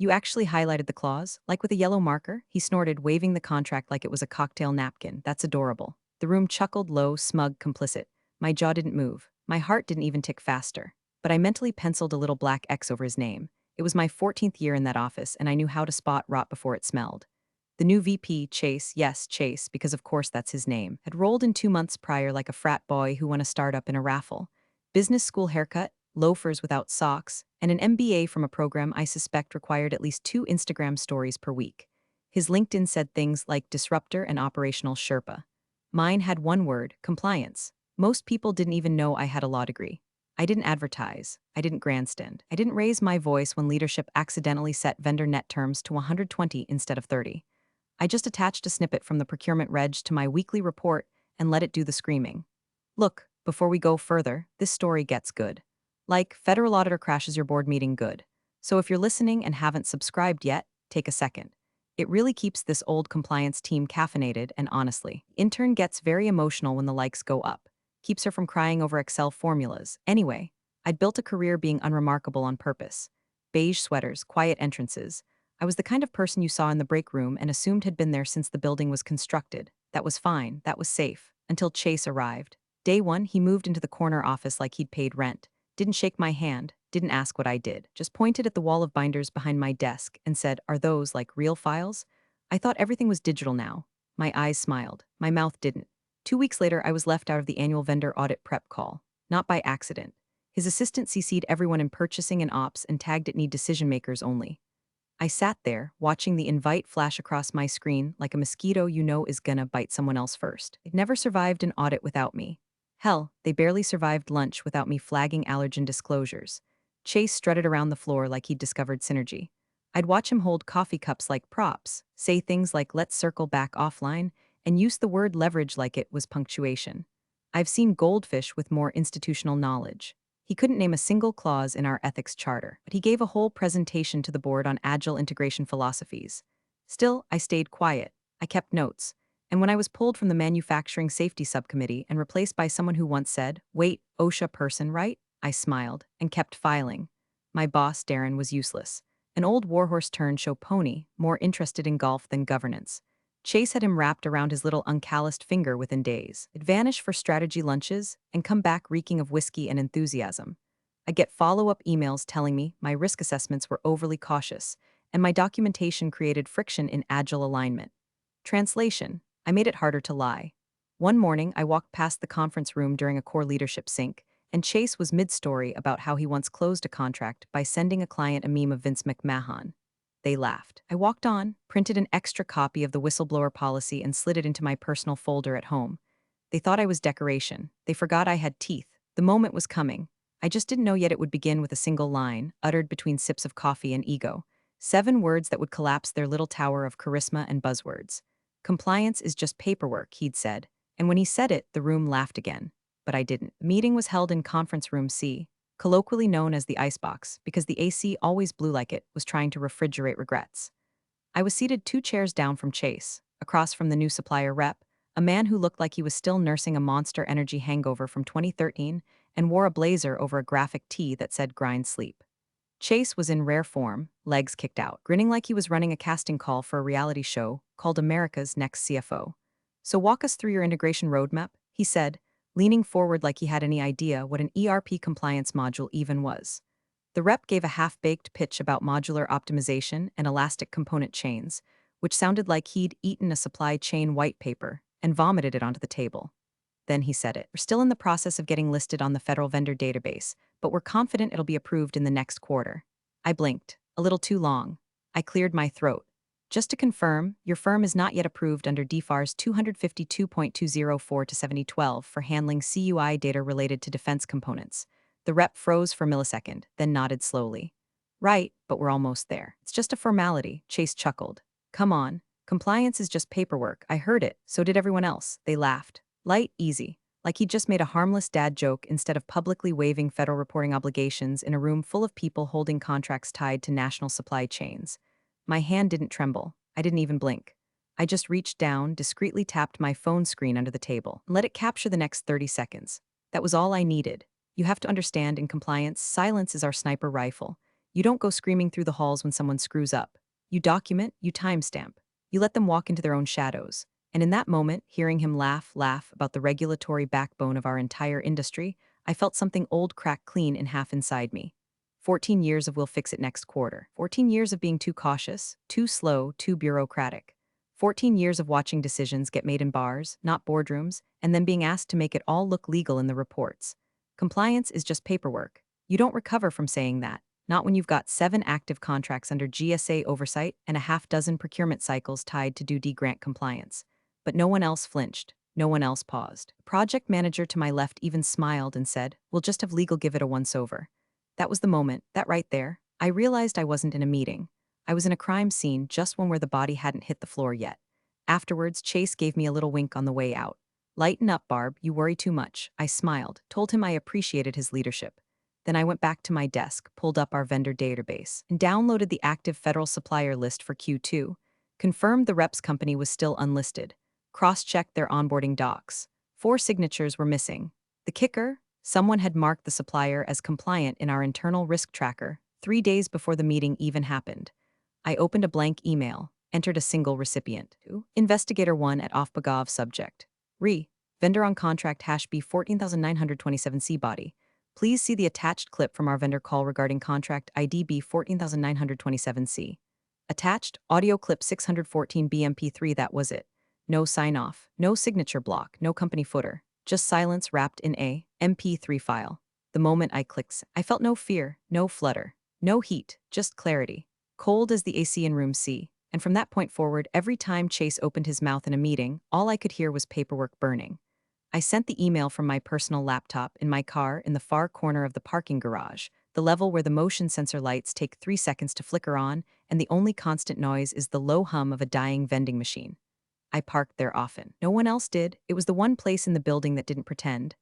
You actually highlighted the clause, like with a yellow marker? He snorted, waving the contract like it was a cocktail napkin. That's adorable. The room chuckled low, smug, complicit. My jaw didn't move. My heart didn't even tick faster. But I mentally penciled a little black X over his name. It was my 14th year in that office, and I knew how to spot rot before it smelled. The new VP, Chase, yes, Chase, because of course that's his name, had rolled in 2 months prior like a frat boy who won a startup in a raffle. Business school haircut, loafers without socks, and an MBA from a program I suspect required at least 2 Instagram stories per week. His LinkedIn said things like disruptor and operational Sherpa. Mine had one word, compliance. Most people didn't even know I had a law degree. I didn't advertise. I didn't grandstand. I didn't raise my voice when leadership accidentally set vendor net terms to 120 instead of 30. I just attached a snippet from the procurement reg to my weekly report and let it do the screaming. Look, before we go further, this story gets good. Like, federal auditor crashes your board meeting good. So if you're listening and haven't subscribed yet, take a second. It really keeps this old compliance team caffeinated, and honestly, intern gets very emotional when the likes go up. Keeps her from crying over Excel formulas. Anyway, I'd built a career being unremarkable on purpose. Beige sweaters, quiet entrances. I was the kind of person you saw in the break room and assumed had been there since the building was constructed. That was fine, that was safe, until Chase arrived. Day one, he moved into the corner office like he'd paid rent, didn't shake my hand, didn't ask what I did, just pointed at the wall of binders behind my desk and said, "Are those, like, real files?" I thought everything was digital now. My eyes smiled, my mouth didn't. 2 weeks later, I was left out of the annual vendor audit prep call. Not by accident. His assistant CC'd everyone in purchasing and ops and tagged it need decision makers only. I sat there, watching the invite flash across my screen like a mosquito you know is gonna bite someone else first. They'd never survived an audit without me. Hell, they barely survived lunch without me flagging allergen disclosures. Chase strutted around the floor like he'd discovered synergy. I'd watch him hold coffee cups like props, say things like "let's circle back offline," and use the word leverage like it was punctuation. I've seen goldfish with more institutional knowledge. He couldn't name a single clause in our ethics charter, but he gave a whole presentation to the board on agile integration philosophies. Still, I stayed quiet. I kept notes. And when I was pulled from the manufacturing safety subcommittee and replaced by someone who once said, "Wait, OSHA person, right?" I smiled and kept filing. My boss, Darren, was useless. An old warhorse turned show pony, more interested in golf than governance. Chase had him wrapped around his little uncalloused finger within days. It'd vanish for strategy lunches and come back reeking of whiskey and enthusiasm. I'd get follow-up emails telling me my risk assessments were overly cautious, and my documentation created friction in agile alignment. Translation: I made it harder to lie. One morning, I walked past the conference room during a core leadership sync, and Chase was mid-story about how he once closed a contract by sending a client a meme of Vince McMahon. They laughed. I walked on, printed an extra copy of the whistleblower policy, and slid it into my personal folder at home. They thought I was decoration. They forgot I had teeth. The moment was coming. I just didn't know yet it would begin with a single line, uttered between sips of coffee and ego. 7 words that would collapse their little tower of charisma and buzzwords. Compliance is just paperwork, he'd said. And when he said it, the room laughed again. But I didn't. The meeting was held in Conference Room C, colloquially known as the icebox, because the AC always blew like it was trying to refrigerate regrets. I was seated 2 chairs down from Chase, across from the new supplier rep, a man who looked like he was still nursing a Monster Energy hangover from 2013 and wore a blazer over a graphic tee that said "grind sleep." Chase was in rare form, legs kicked out, grinning like he was running a casting call for a reality show called America's Next CFO. "So walk us through your integration roadmap," he said, leaning forward like he had any idea what an ERP compliance module even was. The rep gave a half-baked pitch about modular optimization and elastic component chains, which sounded like he'd eaten a supply chain white paper and vomited it onto the table. Then he said it. "We're still in the process of getting listed on the federal vendor database, but we're confident it'll be approved in the next quarter." I blinked. A little too long. I cleared my throat. "Just to confirm, your firm is not yet approved under DFARS 252.204-7012 for handling CUI data related to defense components." The rep froze for a millisecond, then nodded slowly. "Right, but we're almost there. It's just a formality," Chase chuckled. "Come on. Compliance is just paperwork. I heard it. So did everyone else." They laughed. Light, easy. Like he'd just made a harmless dad joke instead of publicly waiving federal reporting obligations in a room full of people holding contracts tied to national supply chains. My hand didn't tremble. I didn't even blink. I just reached down, discreetly tapped my phone screen under the table, and let it capture the next 30 seconds. That was all I needed. You have to understand, in compliance, silence is our sniper rifle. You don't go screaming through the halls when someone screws up. You document, you timestamp. You let them walk into their own shadows. And in that moment, hearing him laugh about the regulatory backbone of our entire industry, I felt something old crack clean in half inside me. 14 years of we'll fix it next quarter. 14 years of being too cautious, too slow, too bureaucratic. 14 years of watching decisions get made in bars, not boardrooms, and then being asked to make it all look legal in the reports. Compliance is just paperwork. You don't recover from saying that, not when you've got 7 active contracts under GSA oversight and a half dozen procurement cycles tied to DoD grant compliance. But no one else flinched. No one else paused. The project manager to my left even smiled and said, "We'll just have legal give it a once-over." That was the moment, that right there, I realized I wasn't in a meeting. I was in a crime scene, just one where the body hadn't hit the floor yet. Afterwards, Chase gave me a little wink on the way out. "Lighten up, Barb, you worry too much." I smiled, told him I appreciated his leadership. Then I went back to my desk, pulled up our vendor database, and downloaded the active federal supplier list for Q2, confirmed the reps company was still unlisted, cross-checked their onboarding docs. 4 signatures were missing. The kicker? Someone had marked the supplier as compliant in our internal risk tracker 3 days before the meeting even happened. I opened a blank email, entered a single recipient. Investigator 1 at Ofpagov subject. Vendor on contract hash B 14927C body. Please see the attached clip from our vendor call regarding contract ID B 14927C. Attached, audio clip 614 BMP3. That was it. No sign-off, no signature block, no company footer. Just silence wrapped in a MP3 file. The moment I clicked, I felt no fear, no flutter, no heat, just clarity. Cold as the AC in room C. And from that point forward, every time Chase opened his mouth in a meeting, all I could hear was paperwork burning. I sent the email from my personal laptop in my car in the far corner of the parking garage, the level where the motion sensor lights take 3 seconds to flicker on, and the only constant noise is the low hum of a dying vending machine. I parked there often. No one else did. It was the one place in the building that didn't pretend.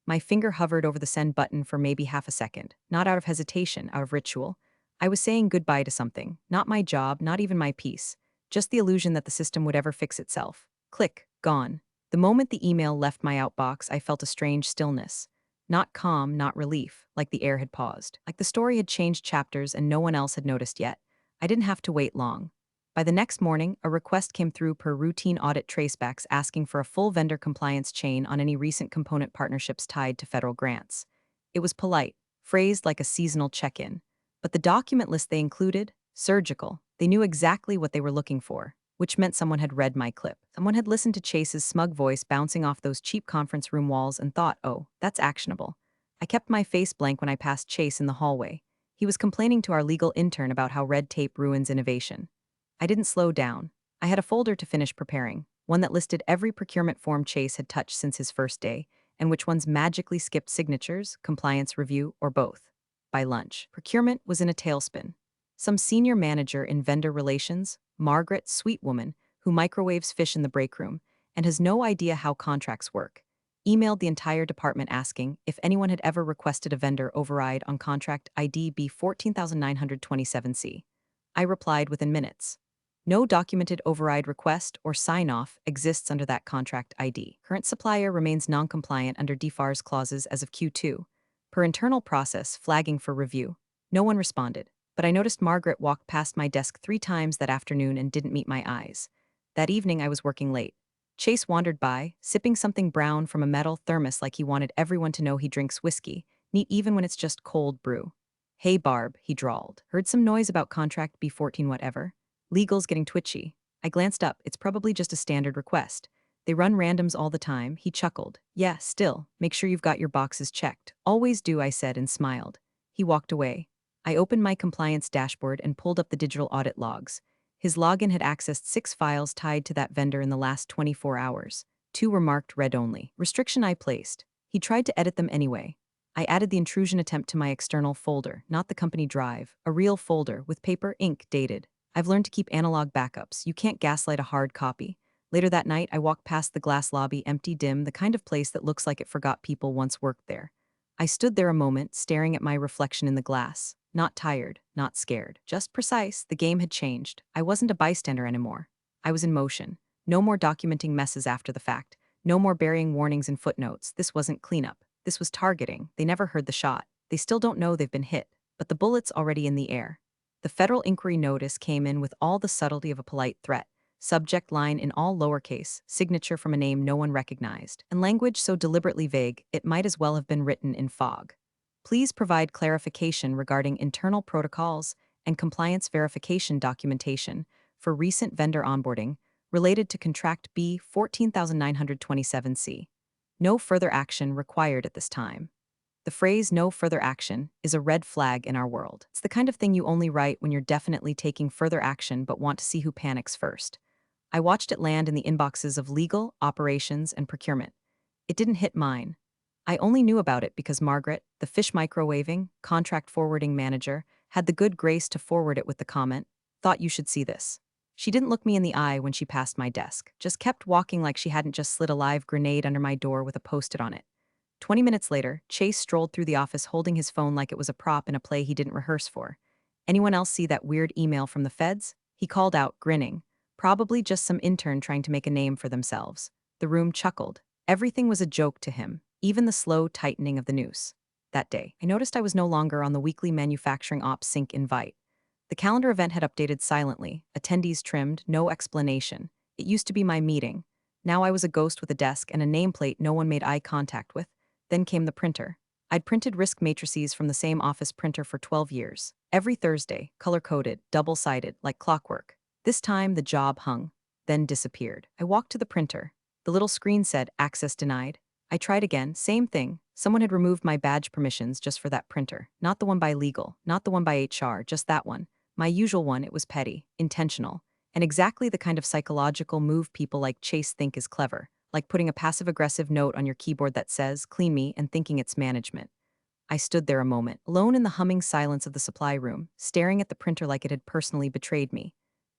My finger hovered over the send button for maybe half a second, not out of hesitation, out of ritual. I was saying goodbye to something, not my job, not even my peace, just the illusion that the system would ever fix itself. Click, gone. The moment the email left my outbox, I felt a strange stillness. Not calm, not relief, like the air had paused. Like the story had changed chapters and no one else had noticed yet. I didn't have to wait long. By the next morning, a request came through per routine audit tracebacks asking for a full vendor compliance chain on any recent component partnerships tied to federal grants. It was polite, phrased like a seasonal check-in. But the document list they included? Surgical. They knew exactly what they were looking for, which meant someone had read my clip. Someone had listened to Chase's smug voice bouncing off those cheap conference room walls and thought, "Oh, that's actionable." I kept my face blank when I passed Chase in the hallway. He was complaining to our legal intern about how red tape ruins innovation. I didn't slow down. I had a folder to finish preparing, one that listed every procurement form Chase had touched since his first day, and which ones magically skipped signatures, compliance review, or both. By lunch, procurement was in a tailspin. Some senior manager in vendor relations, Margaret, sweet woman, who microwaves fish in the break room and has no idea how contracts work, emailed the entire department asking if anyone had ever requested a vendor override on contract ID B 14927C. I replied within minutes. No documented override request or sign-off exists under that contract ID. Current supplier remains non-compliant under DFARS clauses as of Q2. Per internal process flagging for review. No one responded, but I noticed Margaret walked past my desk 3 times that afternoon and didn't meet my eyes. That evening I was working late. Chase wandered by, sipping something brown from a metal thermos like he wanted everyone to know he drinks whiskey, neat even when it's just cold brew. "Hey Barb," he drawled. "Heard some noise about contract B14 whatever? Legal's getting twitchy." I glanced up. It's probably just a standard request. They run randoms all the time. He chuckled. "Yeah, still, make sure you've got your boxes checked." "Always do," I said and smiled. He walked away. I opened my compliance dashboard and pulled up the digital audit logs. His login had accessed 6 files tied to that vendor in the last 24 hours. 2 were marked read only. Restriction I placed. He tried to edit them anyway. I added the intrusion attempt to my external folder, not the company drive, a real folder with paper, ink, dated. I've learned to keep analog backups. You can't gaslight a hard copy. Later that night, I walked past the glass lobby, empty, dim, the kind of place that looks like it forgot people once worked there. I stood there a moment, staring at my reflection in the glass. Not tired, not scared, just precise. The game had changed. I wasn't a bystander anymore. I was in motion. No more documenting messes after the fact. No more burying warnings and footnotes. This wasn't cleanup. This was targeting. They never heard the shot. They still don't know they've been hit. but the bullet's already in the air. The federal inquiry notice came in with all the subtlety of a polite threat. Subject line in all lowercase, signature from a name no one recognized, and language so deliberately vague it might as well have been written in fog. Please provide clarification regarding internal protocols and compliance verification documentation for recent vendor onboarding related to Contract B 14927C. No further action required at this time. The phrase no further action is a red flag in our world. It's the kind of thing you only write when you're definitely taking further action but want to see who panics first. I watched it land in the inboxes of legal, operations, and procurement. It didn't hit mine. I only knew about it because Margaret, the fish microwaving, contract forwarding manager, had the good grace to forward it with the comment, "Thought you should see this." She didn't look me in the eye when she passed my desk, just kept walking like she hadn't just slid a live grenade under my door with a post-it on it. 20 minutes later, Chase strolled through the office holding his phone like it was a prop in a play he didn't rehearse for. "Anyone else see that weird email from the feds?" He called out, grinning. Probably just some intern trying to make a name for themselves. The room chuckled. Everything was a joke to him, even the slow tightening of the noose. That day, I noticed I was no longer on the weekly manufacturing ops sync invite. The calendar event had updated silently, attendees trimmed, no explanation. It used to be my meeting. Now I was a ghost with a desk and a nameplate no one made eye contact with. Then came the printer. I'd printed risk matrices from the same office printer for 12 years. Every Thursday, color-coded, double-sided, like clockwork. This time, the job hung, then disappeared. I walked to the printer. The little screen said, "Access denied." I tried again, same thing. Someone had removed my badge permissions just for that printer. Not the one by legal, not the one by HR, just that one. My usual one. It was petty, intentional, and exactly the kind of psychological move people like Chase think is clever, like putting a passive-aggressive note on your keyboard that says, "Clean me," and thinking it's management. I stood there a moment, alone in the humming silence of the supply room, staring at the printer like it had personally betrayed me.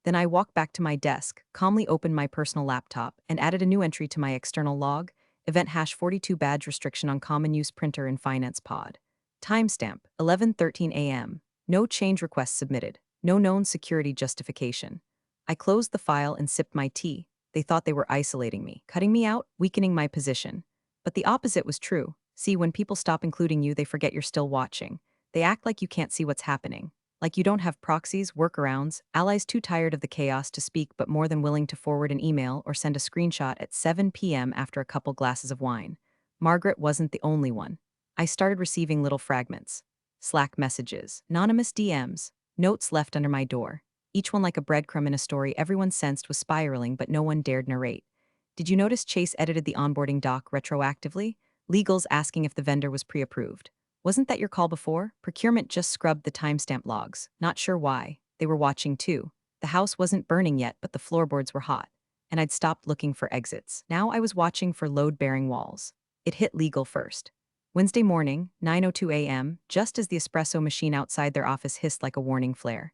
Then I walked back to my desk, calmly opened my personal laptop, and added a new entry to my external log, event hash 42 badge restriction on common use printer in finance pod. Timestamp, 11:13 a.m. No change requests submitted. No known security justification. I closed the file and sipped my tea. They thought they were isolating me, cutting me out, weakening my position. But the opposite was true. See, when people stop including you, they forget you're still watching. They act like you can't see what's happening. Like you don't have proxies, workarounds, allies too tired of the chaos to speak but more than willing to forward an email or send a screenshot at 7 p.m. after a couple glasses of wine. Margaret wasn't the only one. I started receiving little fragments. Slack messages, anonymous DMs, notes left under my door. Each one like a breadcrumb in a story everyone sensed was spiraling but no one dared narrate. Did you notice Chase edited the onboarding doc retroactively? Legals asking if the vendor was pre-approved. Wasn't that your call before? Procurement just scrubbed the timestamp logs. Not sure why. They were watching too. The house wasn't burning yet, but the floorboards were hot. And I'd stopped looking for exits. Now I was watching for load-bearing walls. It hit legal first. Wednesday morning, 9:02 a.m., just as the espresso machine outside their office hissed like a warning flare.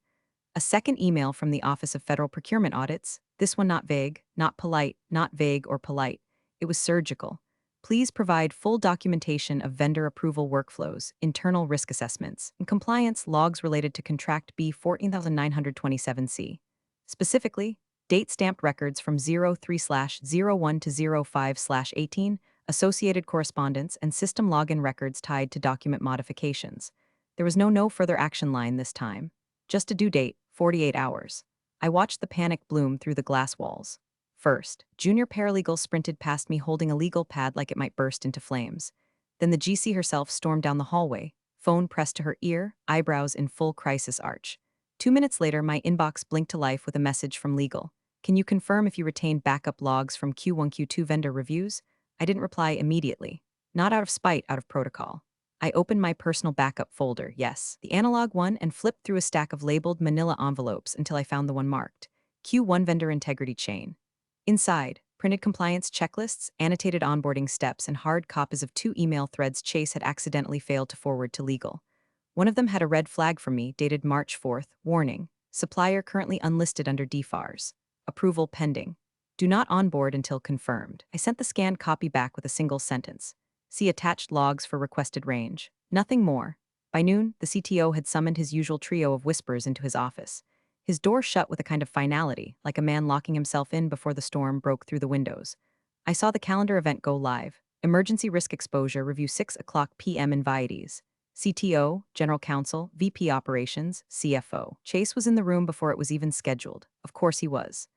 A second email from the Office of Federal Procurement Audits, this one not vague, not polite, not vague or polite. It was surgical. Please provide full documentation of vendor approval workflows, internal risk assessments, and compliance logs related to Contract B 14927C. Specifically, date stamped records from 03/01 to 05/18, associated correspondence, and system login records tied to document modifications. There was no further action line this time. Just a due date, 48 hours. I watched the panic bloom through the glass walls. First, junior paralegal sprinted past me holding a legal pad like it might burst into flames. Then the GC herself stormed down the hallway, phone pressed to her ear, eyebrows in full crisis arch. 2 minutes later, my inbox blinked to life with a message from legal. "Can you confirm if you retained backup logs from Q1, Q2 vendor reviews?" I didn't reply immediately. Not out of spite, out of protocol. I opened my personal backup folder, yes, the analog one, and flipped through a stack of labeled manila envelopes until I found the one marked Q1 Vendor Integrity Chain. Inside, printed compliance checklists, annotated onboarding steps, and hard copies of 2 email threads Chase had accidentally failed to forward to legal. One of them had a red flag from me, dated March 4th, warning, supplier currently unlisted under DFARS. Approval pending. Do not onboard until confirmed. I sent the scanned copy back with a single sentence. See attached logs for requested range. Nothing more. By noon, the CTO had summoned his usual trio of whispers into his office. His door shut with a kind of finality, like a man locking himself in before the storm broke through the windows. I saw the calendar event go live. Emergency risk exposure review 6 o'clock p.m. invitees. CTO, General Counsel, VP Operations, CFO. Chase was in the room before it was even scheduled. Of course he was.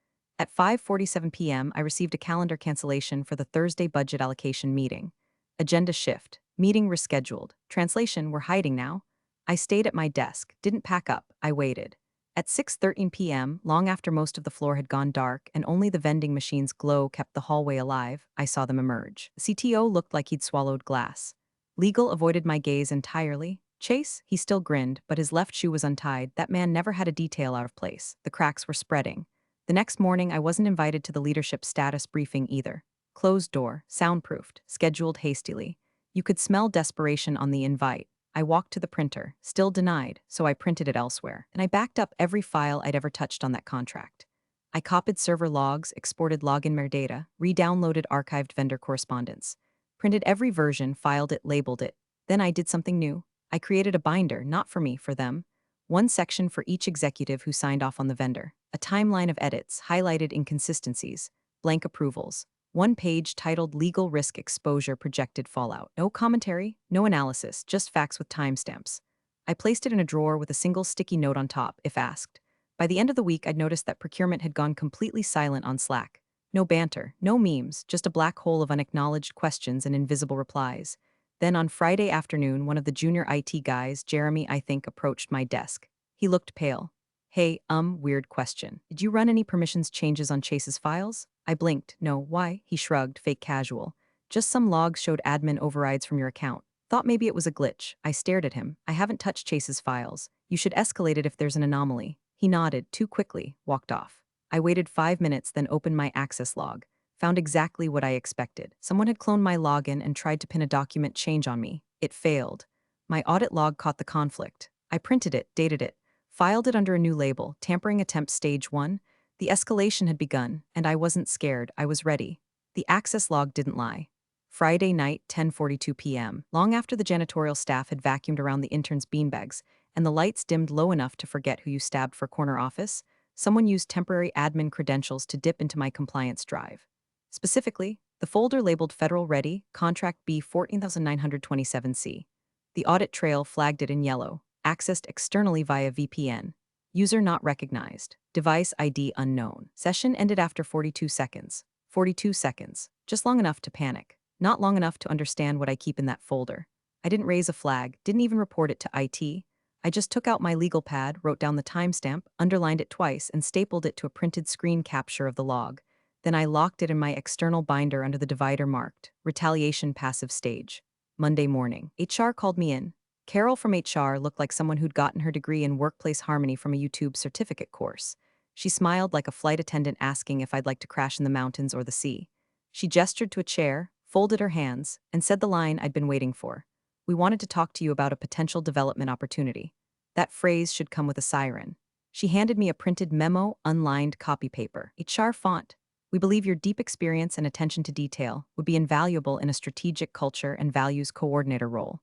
At 5:47 p.m., I received a calendar cancellation for the Thursday budget allocation meeting. Agenda shift. Meeting rescheduled. Translation, we're hiding now. I stayed at my desk, didn't pack up, I waited. At 6:13 p.m., long after most of the floor had gone dark and only the vending machine's glow kept the hallway alive, I saw them emerge. The CTO looked like he'd swallowed glass. Legal avoided my gaze entirely. Chase, he still grinned, but his left shoe was untied. That man never had a detail out of place. The cracks were spreading. The next morning, I wasn't invited to the leadership status briefing either. Closed door, soundproofed, scheduled hastily. You could smell desperation on the invite. I walked to the printer, still denied, so I printed it elsewhere, and I backed up every file I'd ever touched on that contract. I copied server logs, exported login metadata, re-downloaded archived vendor correspondence, printed every version, filed it, labeled it. Then I did something new. I created a binder, not for me, for them. One section for each executive who signed off on the vendor. A timeline of edits, highlighted inconsistencies, blank approvals. One page titled Legal Risk Exposure Projected Fallout. No commentary, no analysis, just facts with timestamps. I placed it in a drawer with a single sticky note on top, if asked. By the end of the week, I'd noticed that procurement had gone completely silent on Slack. No banter, no memes, just a black hole of unacknowledged questions and invisible replies. Then on Friday afternoon, one of the junior IT guys, Jeremy, I think, approached my desk. He looked pale. Hey, weird question. Did you run any permissions changes on Chase's files? I blinked. No, why? He shrugged, fake casual. Just some logs showed admin overrides from your account. Thought maybe it was a glitch. I stared at him. I haven't touched Chase's files. You should escalate it if there's an anomaly. He nodded, too quickly, walked off. I waited 5 minutes, then opened my access log. Found exactly what I expected. Someone had cloned my login and tried to pin a document change on me. It failed. My audit log caught the conflict. I printed it, dated it, filed it under a new label, tampering attempt stage 1. The escalation had begun, and I wasn't scared, I was ready. The access log didn't lie. Friday night, 10:42 p.m., long after the janitorial staff had vacuumed around the interns' beanbags, and the lights dimmed low enough to forget who you stabbed for corner office, someone used temporary admin credentials to dip into my compliance drive. Specifically, the folder labeled Federal Ready, Contract B 14927C. The audit trail flagged it in yellow, accessed externally via VPN. User not recognized. Device ID unknown. Session ended after 42 seconds. 42 seconds. Just long enough to panic. Not long enough to understand what I keep in that folder. I didn't raise a flag, didn't even report it to IT. I just took out my legal pad, wrote down the timestamp, underlined it twice, and stapled it to a printed screen capture of the log. Then I locked it in my external binder under the divider marked Retaliation Passive Stage. Monday morning. HR called me in. Carol from HR looked like someone who'd gotten her degree in workplace harmony from a YouTube certificate course. She smiled like a flight attendant asking if I'd like to crash in the mountains or the sea. She gestured to a chair, folded her hands, and said the line I'd been waiting for. We wanted to talk to you about a potential development opportunity. That phrase should come with a siren. She handed me a printed memo, unlined copy paper. HR font. We believe your deep experience and attention to detail would be invaluable in a strategic culture and values coordinator role.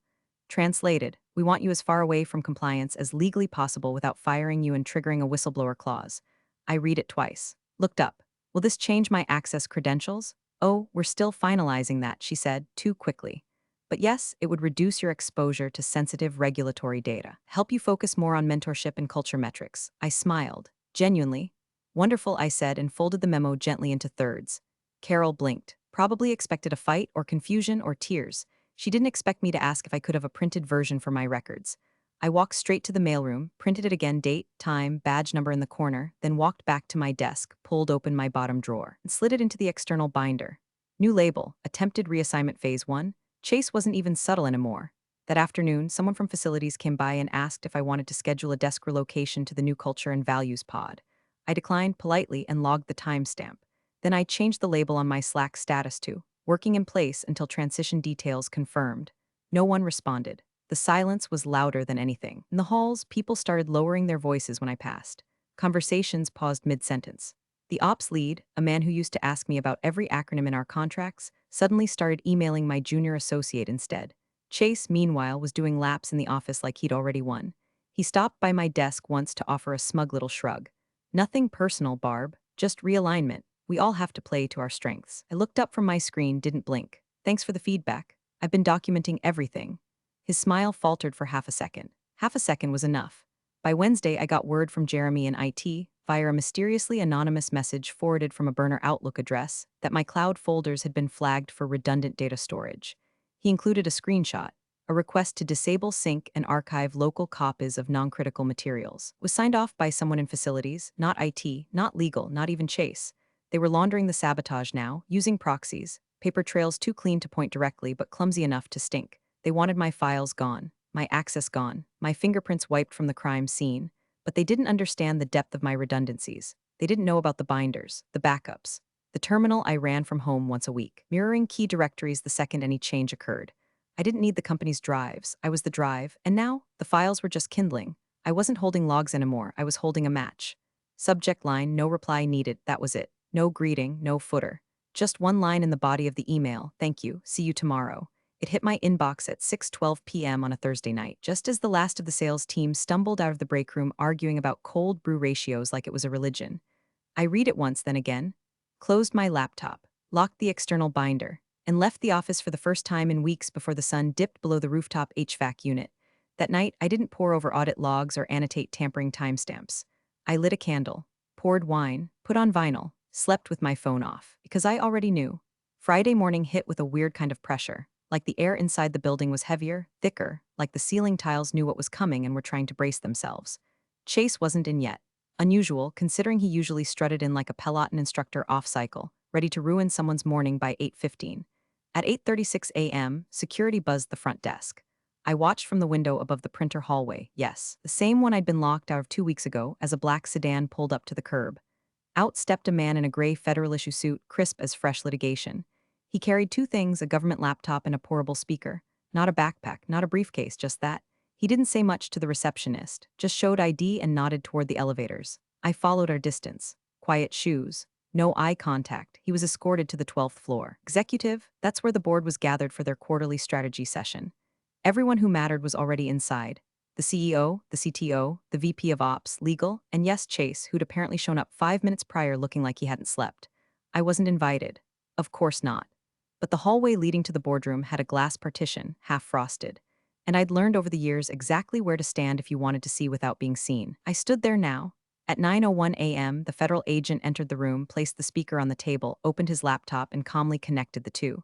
Translated, we want you as far away from compliance as legally possible without firing you and triggering a whistleblower clause. I read it twice. Looked up. Will this change my access credentials? Oh, we're still finalizing that, she said, too quickly. But yes, it would reduce your exposure to sensitive regulatory data, help you focus more on mentorship and culture metrics. I smiled. Genuinely. Wonderful, I said, and folded the memo gently into thirds. Carol blinked, probably expected a fight or confusion or tears. She didn't expect me to ask if I could have a printed version for my records. I walked straight to the mailroom, printed it again, date, time, badge number in the corner, then walked back to my desk, pulled open my bottom drawer, and slid it into the external binder. New label, attempted reassignment phase 1. Chase wasn't even subtle anymore. That afternoon, someone from facilities came by and asked if I wanted to schedule a desk relocation to the new culture and values pod. I declined politely and logged the timestamp. Then I changed the label on my Slack status to working in place until transition details confirmed. No one responded. The silence was louder than anything. In the halls, people started lowering their voices when I passed. Conversations paused mid-sentence. The ops lead, a man who used to ask me about every acronym in our contracts, suddenly started emailing my junior associate instead. Chase, meanwhile, was doing laps in the office like he'd already won. He stopped by my desk once to offer a smug little shrug. Nothing personal, Barb, just realignment. We all have to play to our strengths. I looked up from my screen, didn't blink. Thanks for the feedback. I've been documenting everything. His smile faltered for half a second. Half a second was enough. By Wednesday, I got word from Jeremy in IT, via a mysteriously anonymous message forwarded from a burner Outlook address, that my cloud folders had been flagged for redundant data storage. He included a screenshot. A request to disable, sync, and archive local copies of non-critical materials was signed off by someone in facilities, not IT, not legal, not even Chase. They were laundering the sabotage now, using proxies, paper trails too clean to point directly but clumsy enough to stink. They wanted my files gone, my access gone, my fingerprints wiped from the crime scene, but they didn't understand the depth of my redundancies. They didn't know about the binders, the backups, the terminal I ran from home once a week, mirroring key directories the second any change occurred. I didn't need the company's drives, I was the drive, and now, the files were just kindling. I wasn't holding logs anymore, I was holding a match. Subject line, no reply needed, that was it. No greeting, no footer. Just one line in the body of the email, thank you, see you tomorrow. It hit my inbox at 6:12 p.m. on a Thursday night, just as the last of the sales team stumbled out of the break room arguing about cold brew ratios like it was a religion. I read it once, then again, closed my laptop, locked the external binder, and left the office for the first time in weeks before the sun dipped below the rooftop HVAC unit. That night, I didn't pore over audit logs or annotate tampering timestamps. I lit a candle, poured wine, put on vinyl, slept with my phone off, because I already knew. Friday morning hit with a weird kind of pressure, like the air inside the building was heavier, thicker, like the ceiling tiles knew what was coming and were trying to brace themselves. Chase wasn't in yet. Unusual, considering he usually strutted in like a Peloton instructor off-cycle, ready to ruin someone's morning by 8:15. At 8:36 a.m., security buzzed the front desk. I watched from the window above the printer hallway, yes, the same one I'd been locked out of 2 weeks ago, as a black sedan pulled up to the curb. Out stepped a man in a gray federal issue suit, crisp as fresh litigation. He carried two things, a government laptop and a portable speaker. Not a backpack, not a briefcase, just that. He didn't say much to the receptionist, just showed ID and nodded toward the elevators. I followed our distance. Quiet shoes. No eye contact. He was escorted to the 12th floor. Executive, that's where the board was gathered for their quarterly strategy session. Everyone who mattered was already inside. The CEO, the CTO, the VP of Ops, legal, and yes, Chase, who'd apparently shown up 5 minutes prior looking like he hadn't slept. I wasn't invited. Of course not. But the hallway leading to the boardroom had a glass partition, half frosted. And I'd learned over the years exactly where to stand if you wanted to see without being seen. I stood there now. At 9:01 a.m., the federal agent entered the room, placed the speaker on the table, opened his laptop, and calmly connected the two.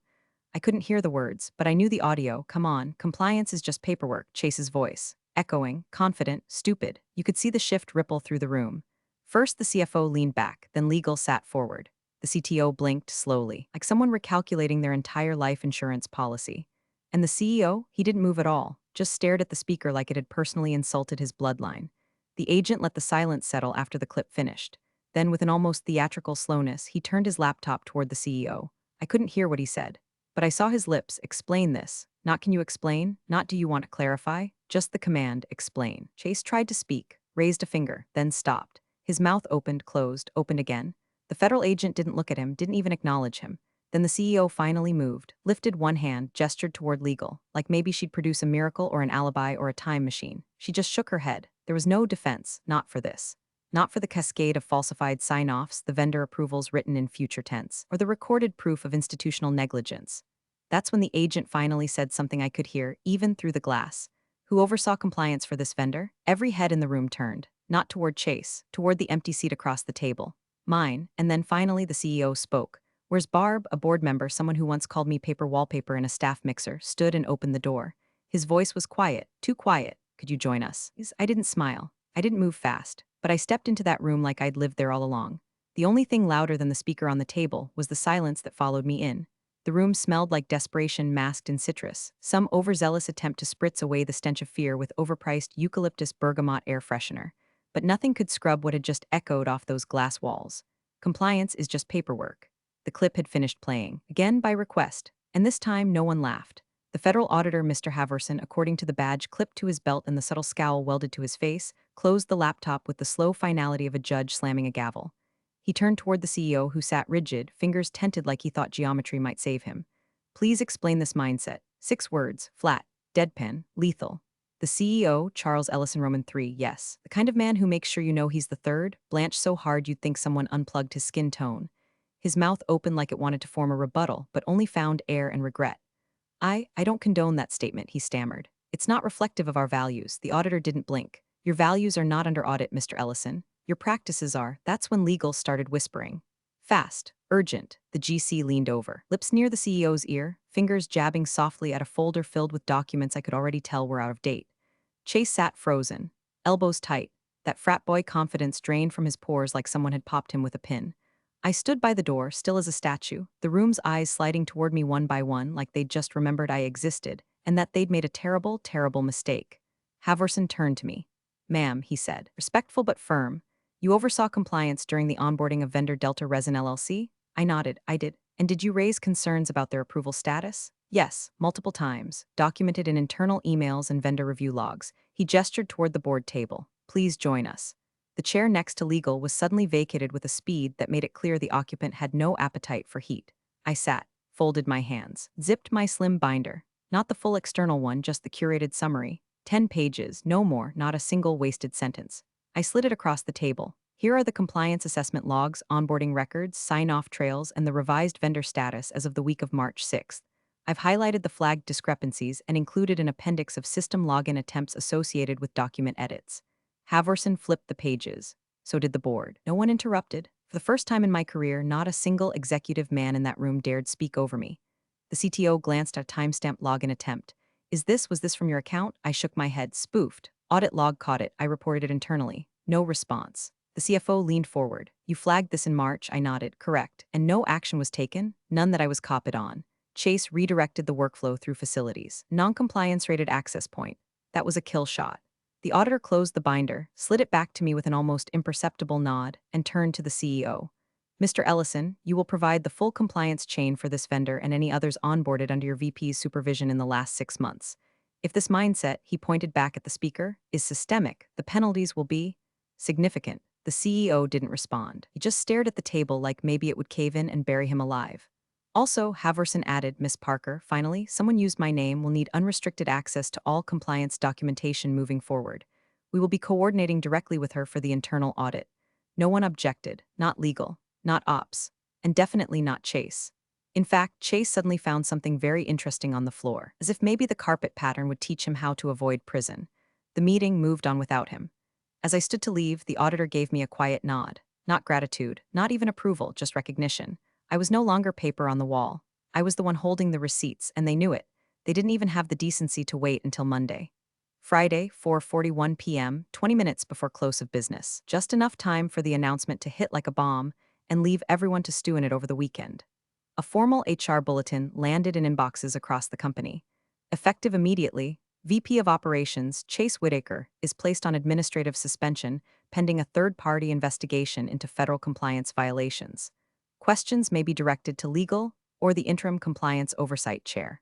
I couldn't hear the words, but I knew the audio. Come on, compliance is just paperwork, Chase's voice. Echoing, confident, stupid. You could see the shift ripple through the room. First, the CFO leaned back, then legal sat forward. The CTO blinked slowly, like someone recalculating their entire life insurance policy. And the CEO, he didn't move at all, just stared at the speaker like it had personally insulted his bloodline. The agent let the silence settle after the clip finished. Then, with an almost theatrical slowness, he turned his laptop toward the CEO. I couldn't hear what he said, but I saw his lips. Explain this. Not can you explain? Not do you want to clarify? Just the command, explain. Chase tried to speak, raised a finger, then stopped. His mouth opened, closed, opened again. The federal agent didn't look at him, didn't even acknowledge him. Then the CEO finally moved, lifted one hand, gestured toward legal, like maybe she'd produce a miracle or an alibi or a time machine. She just shook her head. There was no defense, not for this. Not for the cascade of falsified sign-offs, the vendor approvals written in future tense, or the recorded proof of institutional negligence. That's when the agent finally said something I could hear, even through the glass. Who oversaw compliance for this vendor? Every head in the room turned, not toward Chase, toward the empty seat across the table. Mine, and then finally the CEO spoke. Where's Barb, a board member, someone who once called me paper wallpaper in a staff mixer, stood and opened the door. His voice was quiet, too quiet. Could you join us? I didn't smile. I didn't move fast, but I stepped into that room like I'd lived there all along. The only thing louder than the speaker on the table was the silence that followed me in. The room smelled like desperation masked in citrus, some overzealous attempt to spritz away the stench of fear with overpriced eucalyptus bergamot air freshener. But nothing could scrub what had just echoed off those glass walls. Compliance is just paperwork. The clip had finished playing, again by request, and this time no one laughed. The federal auditor, Mr. Haverson, according to the badge clipped to his belt and the subtle scowl welded to his face, closed the laptop with the slow finality of a judge slamming a gavel. He turned toward the CEO, who sat rigid, fingers tented like he thought geometry might save him. Please explain this mindset. 6 words, flat, deadpan, lethal. The CEO, Charles Ellison Roman III, yes. The kind of man who makes sure you know he's the third, blanched so hard you'd think someone unplugged his skin tone. His mouth opened like it wanted to form a rebuttal, but only found air and regret. I don't condone that statement, he stammered. It's not reflective of our values. The auditor didn't blink. Your values are not under audit, Mr. Ellison. Your practices are. That's when legal started whispering. Fast, urgent, the GC leaned over, lips near the CEO's ear, fingers jabbing softly at a folder filled with documents I could already tell were out of date. Chase sat frozen, elbows tight, that frat boy confidence drained from his pores like someone had popped him with a pin. I stood by the door, still as a statue, the room's eyes sliding toward me one by one like they'd just remembered I existed, and that they'd made a terrible, terrible mistake. Haverson turned to me. "Ma'am," he said, respectful but firm, "you oversaw compliance during the onboarding of vendor Delta Resin LLC?" I nodded. "I did. And did you raise concerns about their approval status?" "Yes, multiple times, documented in internal emails and vendor review logs." He gestured toward the board table. "Please join us." The chair next to legal was suddenly vacated with a speed that made it clear the occupant had no appetite for heat. I sat, folded my hands, zipped my slim binder. Not the full external one, just the curated summary. 10 pages, no more, not a single wasted sentence. I slid it across the table. Here are the compliance assessment logs, onboarding records, sign-off trails, and the revised vendor status as of the week of March 6th. I've highlighted the flagged discrepancies and included an appendix of system login attempts associated with document edits. Haverson flipped the pages. So did the board. No one interrupted. For the first time in my career, not a single executive man in that room dared speak over me. The CTO glanced at a timestamped login attempt. Was this from your account?" I shook my head, spoofed. "Audit log caught it," I reported it internally. No response. The CFO leaned forward. "You flagged this in March," I nodded. "Correct. And no action was taken? None that I was copied on." Chase redirected the workflow through facilities. Non-compliance rated access point. That was a kill shot. The auditor closed the binder, slid it back to me with an almost imperceptible nod, and turned to the CEO. "Mr. Ellison, you will provide the full compliance chain for this vendor and any others onboarded under your VP's supervision in the last 6 months. If this mindset," he pointed back at the speaker, "is systemic, the penalties will be significant." The CEO didn't respond. He just stared at the table like maybe it would cave in and bury him alive. "Also," Haverson added, "Miss Parker, finally, someone used my name will need unrestricted access to all compliance documentation moving forward. We will be coordinating directly with her for the internal audit." No one objected, not legal, not ops, and definitely not Chase. In fact, Chase suddenly found something very interesting on the floor, as if maybe the carpet pattern would teach him how to avoid prison. The meeting moved on without him. As I stood to leave, the auditor gave me a quiet nod. Not gratitude, not even approval, just recognition. I was no longer paper on the wall. I was the one holding the receipts, and they knew it. They didn't even have the decency to wait until Monday. Friday, 4:41 p.m., 20 minutes before close of business. Just enough time for the announcement to hit like a bomb and leave everyone to stew in it over the weekend. A formal HR bulletin landed in inboxes across the company. Effective immediately, VP of Operations Chase Whitaker is placed on administrative suspension pending a third-party investigation into federal compliance violations. Questions may be directed to legal or the interim compliance oversight chair.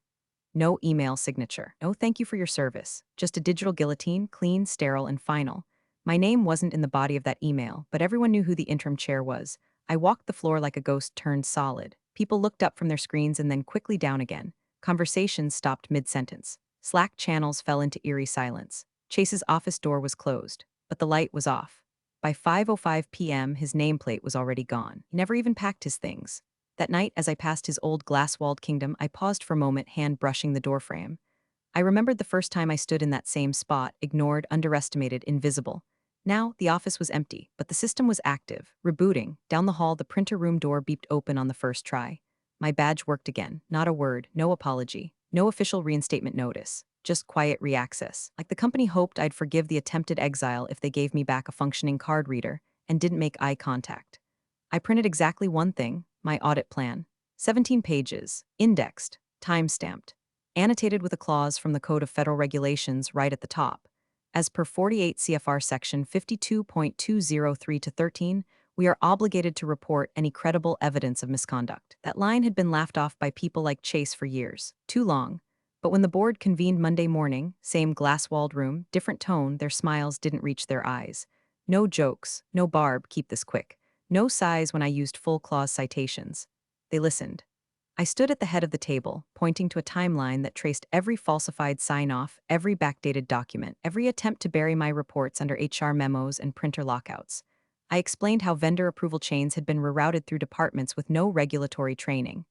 No email signature. No thank you for your service. Just a digital guillotine, clean, sterile, and final. My name wasn't in the body of that email, but everyone knew who the interim chair was. I walked the floor like a ghost turned solid. People looked up from their screens and then quickly down again. Conversations stopped mid-sentence. Slack channels fell into eerie silence. Chase's office door was closed, but the light was off. By 5:05 p.m., his nameplate was already gone. He never even packed his things. That night, as I passed his old glass-walled kingdom, I paused for a moment, hand brushing the doorframe. I remembered the first time I stood in that same spot, ignored, underestimated, invisible. Now, the office was empty, but the system was active, rebooting. Down the hall, the printer room door beeped open on the first try. My badge worked again. Not a word, no apology, no official reinstatement notice, just quiet reaccess. Like the company hoped I'd forgive the attempted exile if they gave me back a functioning card reader and didn't make eye contact. I printed exactly one thing, my audit plan. 17 pages, indexed, time-stamped, annotated with a clause from the Code of Federal Regulations right at the top. As per 48 CFR Section 52.203-13, we are obligated to report any credible evidence of misconduct. That line had been laughed off by people like Chase for years. Too long. But when the board convened Monday morning, same glass-walled room, different tone, their smiles didn't reach their eyes. No jokes, no Barb, keep this quick. No sighs when I used full clause citations. They listened. I stood at the head of the table, pointing to a timeline that traced every falsified sign-off, every backdated document, every attempt to bury my reports under HR memos and printer lockouts. I explained how vendor approval chains had been rerouted through departments with no regulatory training.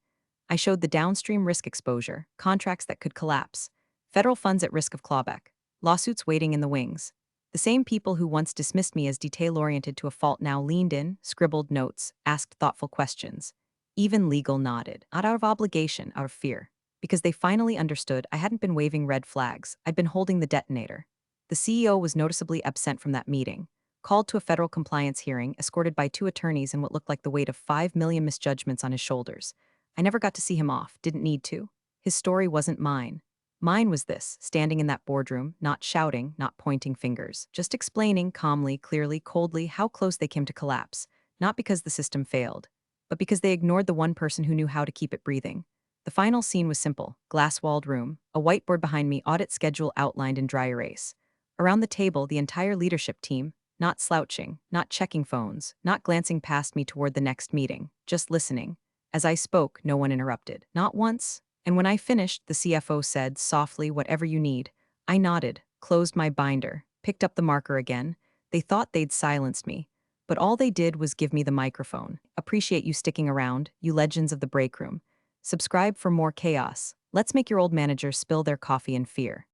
I showed the downstream risk exposure, contracts that could collapse, Federal funds at risk of clawback. Lawsuits waiting in the wings. The same people who once dismissed me as detail-oriented to a fault now leaned in, scribbled notes, asked thoughtful questions. Even legal nodded, not out of obligation, out of fear. Because they finally understood I hadn't been waving red flags, I'd been holding the detonator. The CEO was noticeably absent from that meeting, called to a federal compliance hearing, escorted by two attorneys and what looked like the weight of 5 million misjudgments on his shoulders. I never got to see him off, didn't need to. His story wasn't mine. Mine was this, standing in that boardroom, not shouting, not pointing fingers, just explaining calmly, clearly, coldly how close they came to collapse, not because the system failed, but because they ignored the one person who knew how to keep it breathing. The final scene was simple, glass-walled room, a whiteboard behind me, audit schedule outlined in dry erase. Around the table, the entire leadership team, not slouching, not checking phones, not glancing past me toward the next meeting, just listening. As I spoke, no one interrupted. Not once. And when I finished, the CFO said, softly, whatever you need. I nodded, closed my binder, picked up the marker again. They thought they'd silenced me. But all they did was give me the microphone. Appreciate you sticking around, you legends of the break room. Subscribe for more chaos. Let's make your old managers spill their coffee in fear.